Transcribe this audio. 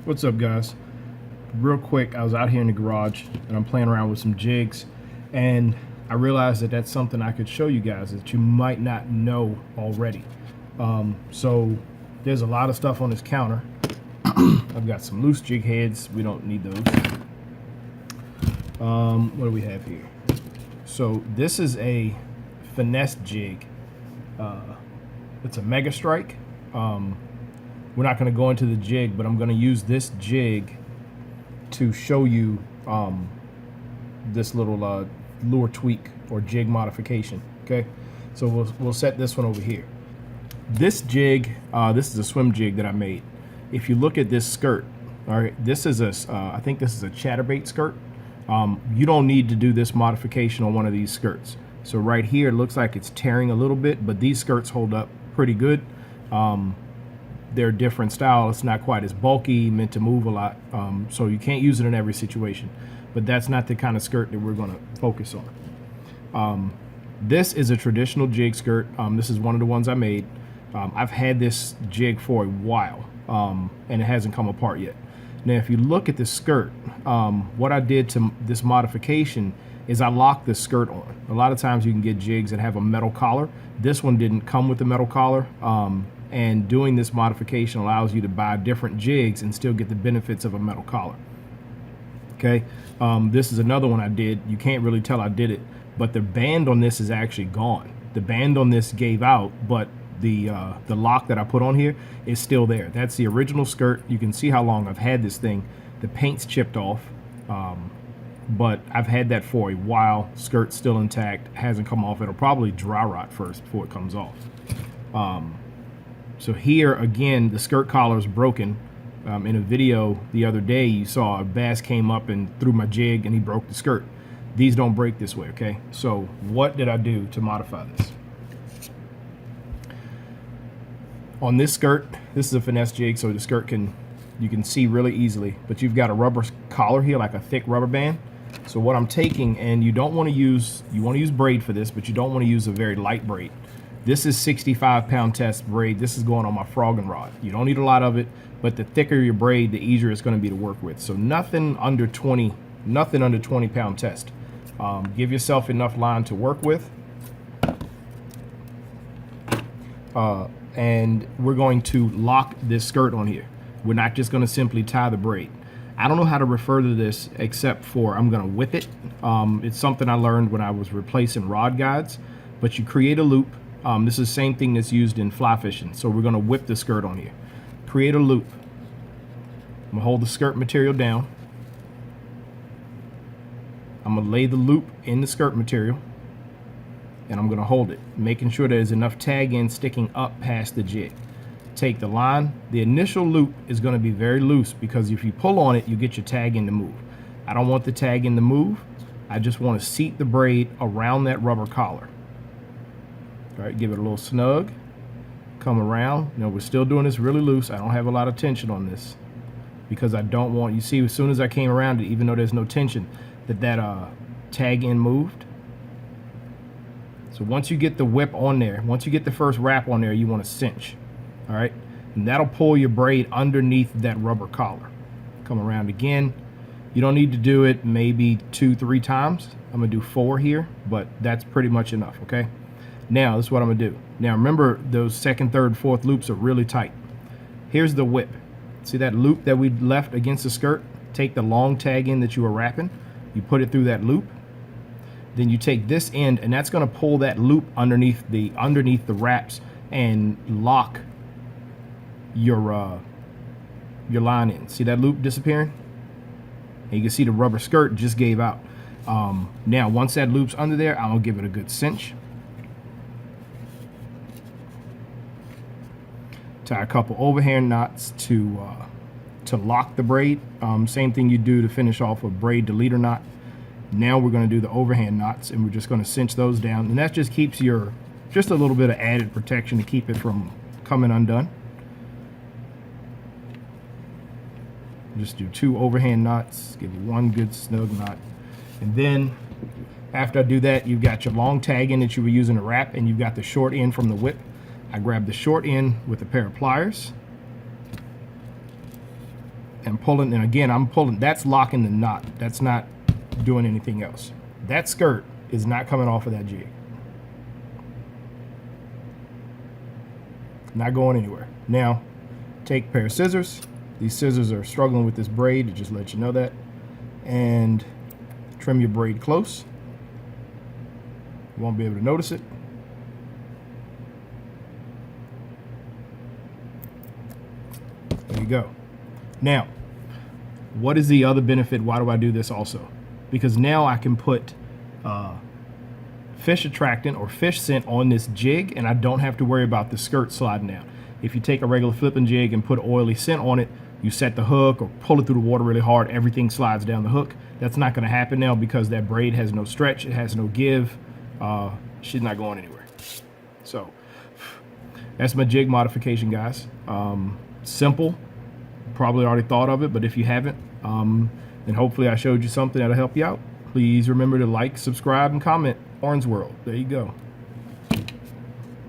What's up, guys? Real quick, I was out here in the garage and I'm playing around with some jigs, and I realized that that's something I could show you guys that you might not know already. So there's a lot of stuff on this counter. I've got some loose jig heads. We don't need those. What do we have here? So this is a finesse jig. It's a Mega Strike. We're not going to go into the jig, but I'm going to use this jig to show you this little lure tweak or jig modification. Okay, so we'll set this one over here. This jig, this is a swim jig that I made. If you look at this skirt, all right, this is I think this is a chatterbait skirt. You don't need to do this modification on one of these skirts. So right here, it looks like it's tearing a little bit, but these skirts hold up pretty good. They're a different style. It's not quite as bulky, meant to move a lot. So you can't use it in every situation, but that's not the kind of skirt that we're gonna focus on. This is a traditional jig skirt. This is one of the ones I made. I've had this jig for a while, and it hasn't come apart yet. Now, if you look at the skirt, what I did to this modification is I locked the skirt on. A lot of times you can get jigs that have a metal collar. This one didn't come with a metal collar, and doing this modification allows you to buy different jigs and still get the benefits of a metal collar. Okay, this is another one I did. You can't really tell I did it, but the band on this is actually gone. The band on this gave out, but the lock that I put on here is still there. That's the original skirt. You can see how long I've had this thing. The paint's chipped off, but I've had that for a while. Skirt's still intact, hasn't come off. It'll probably dry rot first before it comes off. So here again, the skirt collar is broken. In a video the other day, you saw a bass came up and threw my jig and he broke the skirt. These don't break this way, okay? So what did I do to modify this? On this skirt, this is a finesse jig, so the skirt you can see really easily, but you've got a rubber collar here, like a thick rubber band. So what I'm taking, and you want to use braid for this, but you don't want to use a very light braid. This is 65-pound test braid. This is going on my frogging rod. You don't need a lot of it, but the thicker your braid, the easier it's going to be to work with. So nothing under 20-pound test. Give yourself enough line to work with. And we're going to lock this skirt on here. We're not just going to simply tie the braid. I don't know how to refer to this except for I'm going to whip it. It's something I learned when I was replacing rod guides, but you create a loop. This is the same thing that's used in fly fishing. So we're going to whip the skirt on here. Create a loop. I'm going to hold the skirt material down. I'm going to lay the loop in the skirt material, and I'm going to hold it, making sure there's enough tag end sticking up past the jig. Take the line. The initial loop is going to be very loose because if you pull on it, you get your tag end to move. I don't want the tag end to move. I just want to seat the braid around that rubber collar. All right, give it a little snug. Come around. You know, we're still doing this really loose. I don't have a lot of tension on this because I don't want, you see, as soon as I came around it, even though there's no tension, that tag end moved. So once you get the whip on there, once you get the first wrap on there, you want to cinch. All right, and that'll pull your braid underneath that rubber collar. Come around again. You don't need to do it maybe 2-3 times. I'm gonna do 4 here, but that's pretty much enough, okay? Now, this is what I'm gonna do. Now remember, those second, third, fourth loops are really tight. Here's the whip. See that loop that we left against the skirt? Take the long tag end that you were wrapping, you put it through that loop, then you take this end, and that's gonna pull that loop underneath the wraps and lock your line in. See that loop disappearing? And you can see the rubber skirt just gave out. Now, once that loop's under there, I'm gonna give it a good cinch. Tie a couple overhand knots to lock the braid. Same thing you do to finish off a braid deleter knot. Now we're going to do the overhand knots, and we're just going to cinch those down, and that just keeps just a little bit of added protection to keep it from coming undone. Just do 2 overhand knots, give it 1 good snug knot, and then after I do that, you've got your long tag end that you were using to wrap, and you've got the short end from the whip. I grab the short end with a pair of pliers, and pulling, and again, I'm pulling, that's locking the knot. That's not doing anything else. That skirt is not coming off of that jig. Not going anywhere. Now, take a pair of scissors. These scissors are struggling with this braid, to just let you know that. And trim your braid close. You won't be able to notice it. There you go. Now, what is the other benefit? Why do I do this also? Because now I can put fish attractant or fish scent on this jig, and I don't have to worry about the skirt sliding down. If you take a regular flipping jig and put oily scent on it, you set the hook or pull it through the water really hard, everything slides down the hook. That's not going to happen now because that braid has no stretch, it has no give. She's not going anywhere. So that's my jig modification, guys. Simple. Probably already thought of it, but if you haven't, then hopefully I showed you something that'll help you out. Please remember to like, subscribe, and comment. Orange World. There you go.